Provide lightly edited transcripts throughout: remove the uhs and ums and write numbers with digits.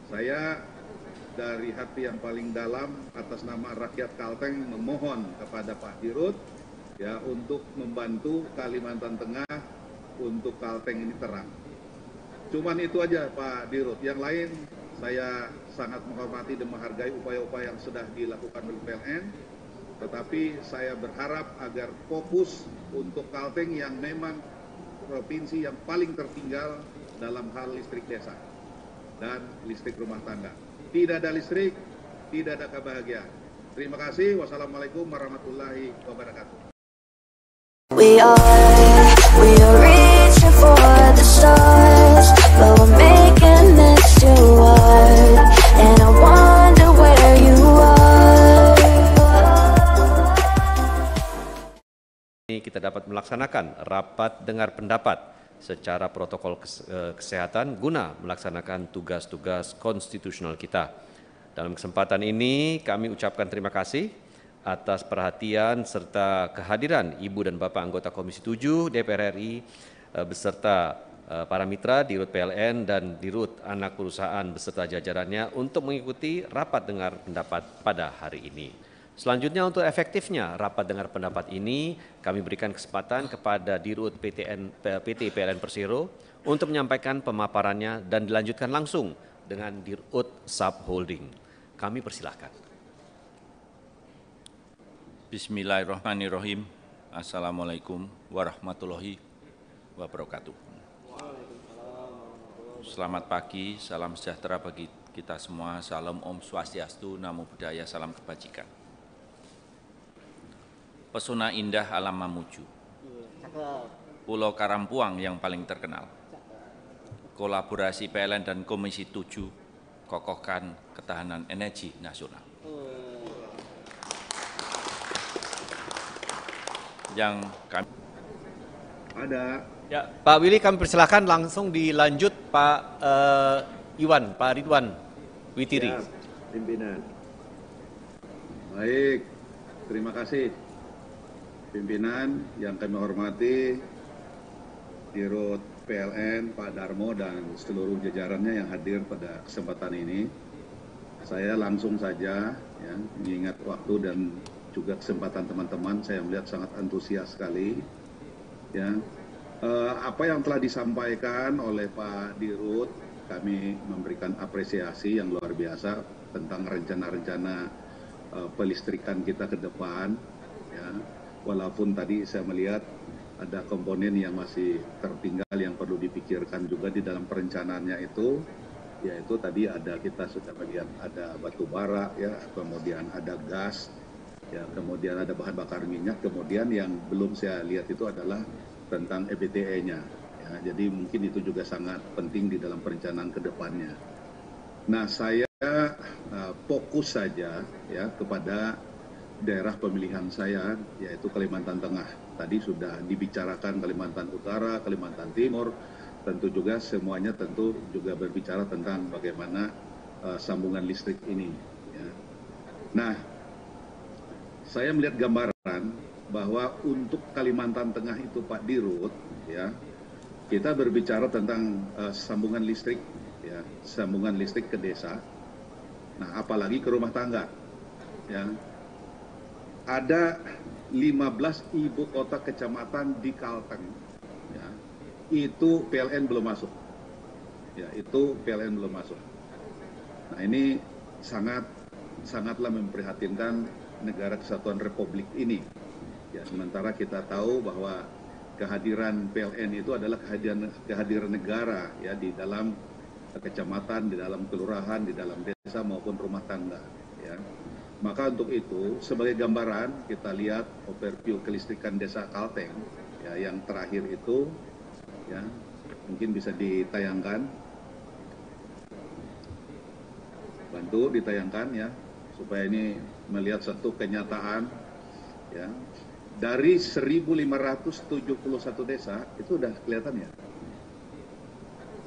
Saya dari hati yang paling dalam atas nama rakyat Kalteng memohon kepada Pak Dirut ya untuk membantu Kalimantan Tengah untuk Kalteng ini terang. Cuman itu aja Pak Dirut, yang lain saya sangat menghormati dan menghargai upaya-upaya yang sudah dilakukan oleh PLN, tetapi saya berharap agar fokus untuk Kalteng yang memang provinsi yang paling tertinggal dalam hal listrik desa dan listrik rumah tangga. Tidak ada listrik, tidak ada kebahagiaan. Terima kasih. Wassalamualaikum warahmatullahi wabarakatuh. We are reaching for the stars, but we're making this too hard, and I wonder where you are. Ini kita dapat melaksanakan rapat dengar pendapat secara protokol kesehatan guna melaksanakan tugas-tugas konstitusional kita. Dalam kesempatan ini kami ucapkan terima kasih atas perhatian serta kehadiran Ibu dan Bapak anggota Komisi 7 DPR RI beserta para mitra Dirut PLN dan Dirut anak perusahaan beserta jajarannya untuk mengikuti rapat dengar pendapat pada hari ini. Selanjutnya untuk efektifnya rapat dengar pendapat ini, kami berikan kesempatan kepada Dirut PT PLN Persero untuk menyampaikan pemaparannya dan dilanjutkan langsung dengan Dirut Subholding. Kami persilahkan. Bismillahirrahmanirrahim. Assalamualaikum warahmatullahi wabarakatuh. Selamat pagi, salam sejahtera bagi kita semua. Salam Om Swastiastu, Namo Buddhaya, salam kebajikan. Pesona indah alam Mamuju, Pulau Karampuang yang paling terkenal. Kolaborasi PLN dan Komisi 7 kokohkan ketahanan energi nasional. Yang kami Ada. Ya, Pak Willy kami persilahkan langsung dilanjut Pak Pak Ridwan Witiri. Ya, pimpinan. Baik, terima kasih. Pimpinan yang kami hormati, Dirut PLN, Pak Darmo, dan seluruh jajarannya yang hadir pada kesempatan ini. Saya langsung saja, ya, mengingat waktu dan juga kesempatan teman-teman, saya melihat sangat antusias sekali. Ya, apa yang telah disampaikan oleh Pak Dirut, kami memberikan apresiasi yang luar biasa tentang rencana-rencana pelistrikan kita ke depan. Ya. Walaupun tadi saya melihat ada komponen yang masih tertinggal yang perlu dipikirkan juga di dalam perencanaannya itu, yaitu tadi ada kita sudah melihat ada batu bara, ya, kemudian ada gas, ya, kemudian ada bahan bakar minyak, kemudian yang belum saya lihat itu adalah tentang EBITDA-nya. Ya, jadi mungkin itu juga sangat penting di dalam perencanaan ke depannya. Nah, saya fokus saja ya kepada daerah pemilihan saya, yaitu Kalimantan Tengah. Tadi sudah dibicarakan Kalimantan Utara, Kalimantan Timur, tentu juga semuanya tentu juga berbicara tentang bagaimana sambungan listrik ini. Ya. Nah, saya melihat gambaran bahwa untuk Kalimantan Tengah itu Pak Dirut, ya, kita berbicara tentang sambungan listrik, ya, sambungan listrik ke desa. Nah, apalagi ke rumah tangga, ya. Ada 15 ibu kota kecamatan di Kalteng, ya, itu PLN belum masuk, ya, itu PLN belum masuk. Nah, ini sangatlah memprihatinkan negara kesatuan Republik ini. Ya, sementara kita tahu bahwa kehadiran PLN itu adalah kehadiran negara, ya, di dalam kecamatan, di dalam kelurahan, di dalam desa maupun rumah tangga, ya. Maka untuk itu, sebagai gambaran, kita lihat overview kelistrikan desa Kalteng, ya, yang terakhir itu, ya, mungkin bisa ditayangkan, bantu ditayangkan, ya, supaya ini melihat satu kenyataan, ya, dari 1.571 desa, itu udah kelihatan ya,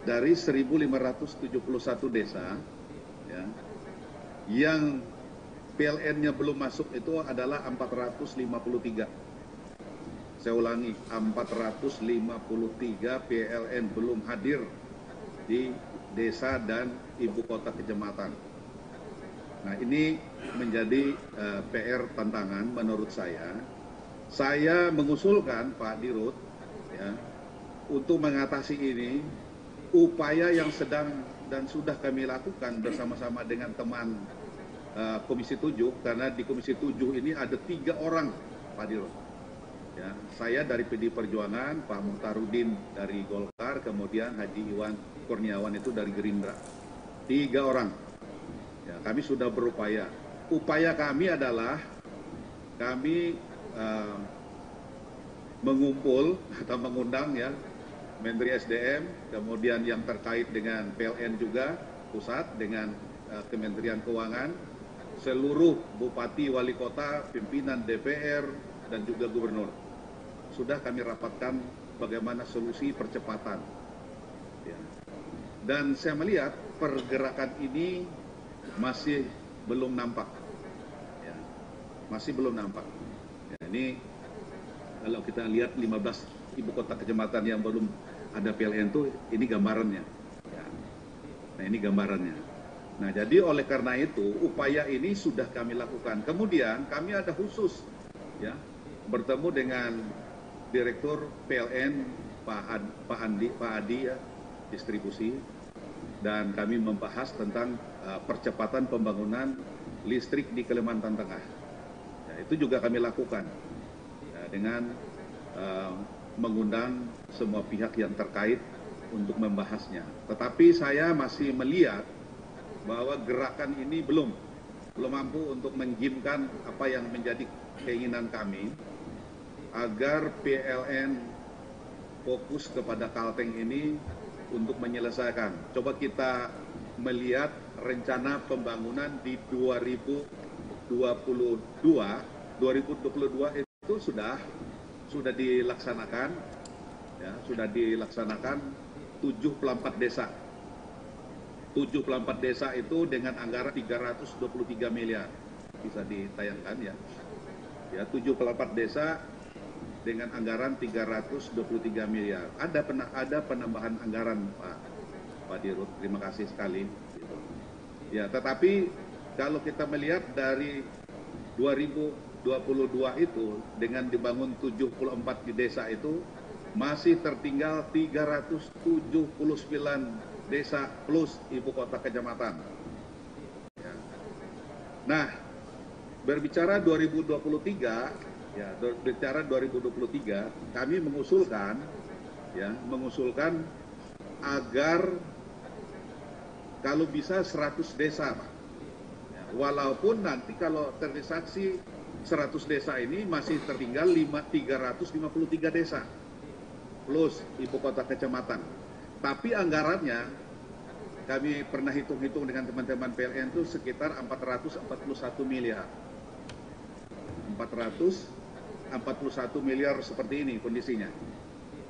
dari 1.571 desa, ya, yang PLN-nya belum masuk itu adalah 453. Saya ulangi, 453 PLN belum hadir di desa dan ibu kota kecamatan. Nah, ini menjadi PR tantangan menurut saya. Saya mengusulkan Pak Dirut ya, untuk mengatasi ini, upaya yang sedang dan sudah kami lakukan bersama-sama dengan teman Komisi 7, karena di Komisi 7 ini ada 3 orang Pak Dirut. Ya, saya dari PD Perjuangan, Pak Muhtarudin dari Golkar, kemudian Haji Iwan Kurniawan itu dari Gerindra. 3 orang. Ya, kami sudah berupaya. Upaya kami adalah kami mengumpul atau mengundang ya Menteri SDM, kemudian yang terkait dengan PLN juga pusat dengan Kementerian Keuangan, seluruh bupati, wali kota, pimpinan DPR dan juga gubernur. Sudah kami rapatkan bagaimana solusi percepatan. Ya. Dan saya melihat pergerakan ini masih belum nampak. Ya. Masih belum nampak. Ya, ini kalau kita lihat 15 ibu kota kecamatan yang belum ada PLN itu, ini gambarannya. Ya. Nah, ini gambarannya. Nah, jadi oleh karena itu upaya ini sudah kami lakukan. Kemudian kami ada khusus ya bertemu dengan Direktur PLN Pak Adi ya, distribusi, dan kami membahas tentang percepatan pembangunan listrik di Kalimantan Tengah. Ya, itu juga kami lakukan ya, dengan mengundang semua pihak yang terkait untuk membahasnya. Tetapi saya masih melihat bahwa gerakan ini belum mampu untuk menjimkan apa yang menjadi keinginan kami, agar PLN fokus kepada Kalteng ini untuk menyelesaikan. Coba kita melihat rencana pembangunan di 2022 itu sudah dilaksanakan, ya, sudah dilaksanakan 74 desa. 74 desa itu dengan anggaran 323 miliar. Bisa ditayangkan ya. Ya, 74 desa dengan anggaran 323 miliar. Ada penambahan anggaran Pak Dirut, terima kasih sekali. Gitu. Ya, tetapi kalau kita melihat dari 2022 itu dengan dibangun 74 di desa itu masih tertinggal 379 desa plus ibu kota kecamatan. Ya. Nah, berbicara 2023. Ya, bicara 2023, kami mengusulkan agar kalau bisa 100 desa, Pak. Ya, walaupun nanti kalau terrealisasi 100 desa ini masih tertinggal 353 desa plus ibu kota kecamatan. Tapi anggarannya kami pernah hitung-hitung dengan teman-teman PLN itu sekitar 441 miliar. 441 miliar seperti ini kondisinya.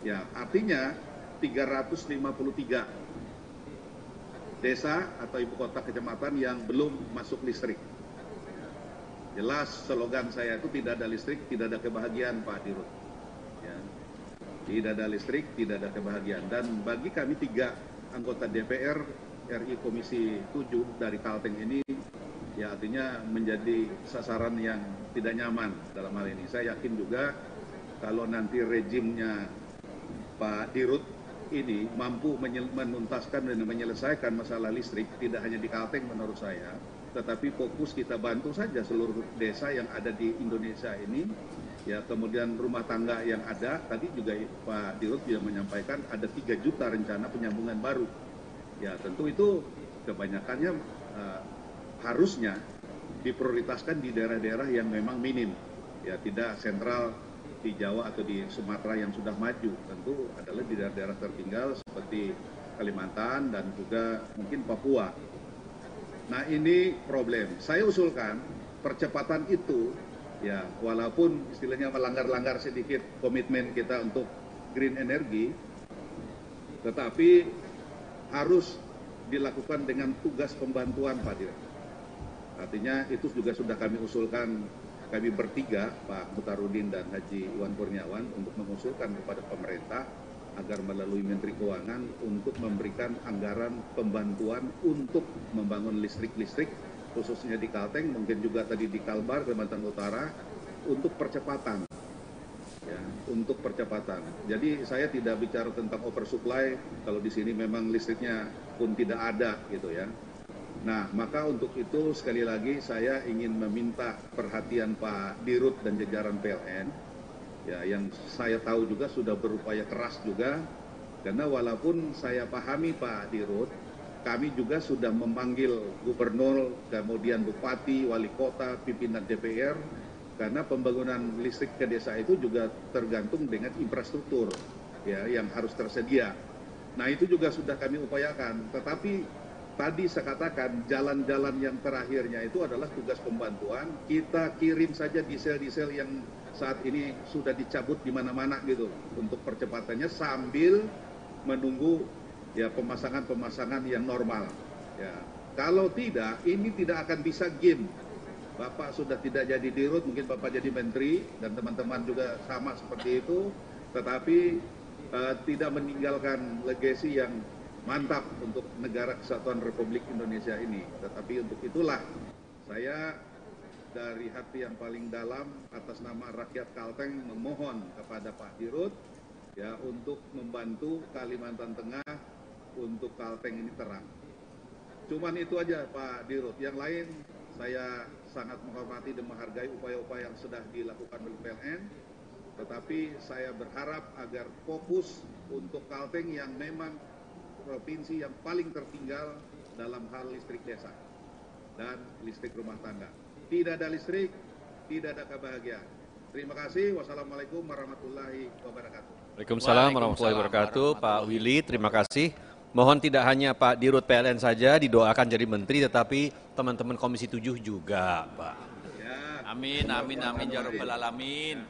Ya, artinya 353 desa atau ibu kota kecamatan yang belum masuk listrik. Jelas slogan saya itu tidak ada listrik, tidak ada kebahagiaan, Pak Dirut. Ya. Tidak ada listrik, tidak ada kebahagiaan. Dan bagi kami 3 anggota DPR RI Komisi 7 dari Kalteng ini, ya artinya menjadi sasaran yang tidak nyaman dalam hal ini. Saya yakin juga kalau nanti rejimnya Pak Dirut ini mampu menuntaskan dan menyelesaikan masalah listrik, tidak hanya di Kalteng menurut saya, tetapi fokus kita bantu saja seluruh desa yang ada di Indonesia ini, ya, kemudian rumah tangga yang ada. Tadi juga Pak Dirut juga menyampaikan ada 3 juta rencana penyambungan baru. Ya, tentu itu kebanyakannya harusnya diprioritaskan di daerah-daerah yang memang minim, ya, tidak sentral di Jawa atau di Sumatera yang sudah maju. Tentu adalah di daerah-daerah tertinggal seperti Kalimantan dan juga mungkin Papua. Nah, ini problem. Saya usulkan percepatan itu, ya, walaupun istilahnya melanggar-langgar sedikit komitmen kita untuk green energy, tetapi harus dilakukan dengan tugas pembantuan, Pak Dirut. Artinya itu juga sudah kami usulkan, kami bertiga, Pak Muhtarudin dan Haji Iwan Kurniawan, untuk mengusulkan kepada pemerintah agar melalui Menteri Keuangan untuk memberikan anggaran pembantuan untuk membangun listrik-listrik, khususnya di Kalteng, mungkin juga tadi di Kalbar, Kalimantan Utara, untuk percepatan. Ya, untuk percepatan. Jadi saya tidak bicara tentang oversupply, kalau di sini memang listriknya pun tidak ada gitu ya. Nah, maka untuk itu sekali lagi saya ingin meminta perhatian Pak Dirut dan jajaran PLN, ya, yang saya tahu juga sudah berupaya keras juga, karena walaupun saya pahami Pak Dirut, kami juga sudah memanggil gubernur, kemudian bupati, wali kota, pimpinan DPR, karena pembangunan listrik ke desa itu juga tergantung dengan infrastruktur ya yang harus tersedia. Nah, itu juga sudah kami upayakan, tetapi tadi saya katakan jalan-jalan yang terakhirnya itu adalah tugas pembantuan. Kita kirim saja diesel-diesel yang saat ini sudah dicabut di mana-mana gitu untuk percepatannya sambil menunggu ya pemasangan-pemasangan yang normal. Ya, kalau tidak ini tidak akan bisa game. Bapak sudah tidak jadi dirut, mungkin Bapak jadi menteri dan teman-teman juga sama seperti itu, tetapi tidak meninggalkan legasi yang mantap untuk negara kesatuan Republik Indonesia ini. Tetapi untuk itulah saya dari hati yang paling dalam atas nama rakyat Kalteng memohon kepada Pak Dirut ya untuk membantu Kalimantan Tengah untuk Kalteng ini terang. Cuman itu aja Pak Dirut, yang lain saya sangat menghormati dan menghargai upaya-upaya yang sudah dilakukan oleh PLN, tetapi saya berharap agar fokus untuk Kalteng yang memang provinsi yang paling tertinggal dalam hal listrik desa dan listrik rumah tangga. Tidak ada listrik, tidak ada kebahagiaan. Terima kasih. Wassalamualaikum warahmatullahi wabarakatuh. Waalaikumsalam warahmatullahi wabarakatuh. Pak Willy, terima kasih. Mohon tidak hanya Pak Dirut PLN saja didoakan jadi menteri, tetapi teman-teman Komisi 7 juga, Pak. Ya, Amin, amin, amin, ya rabbal alamin.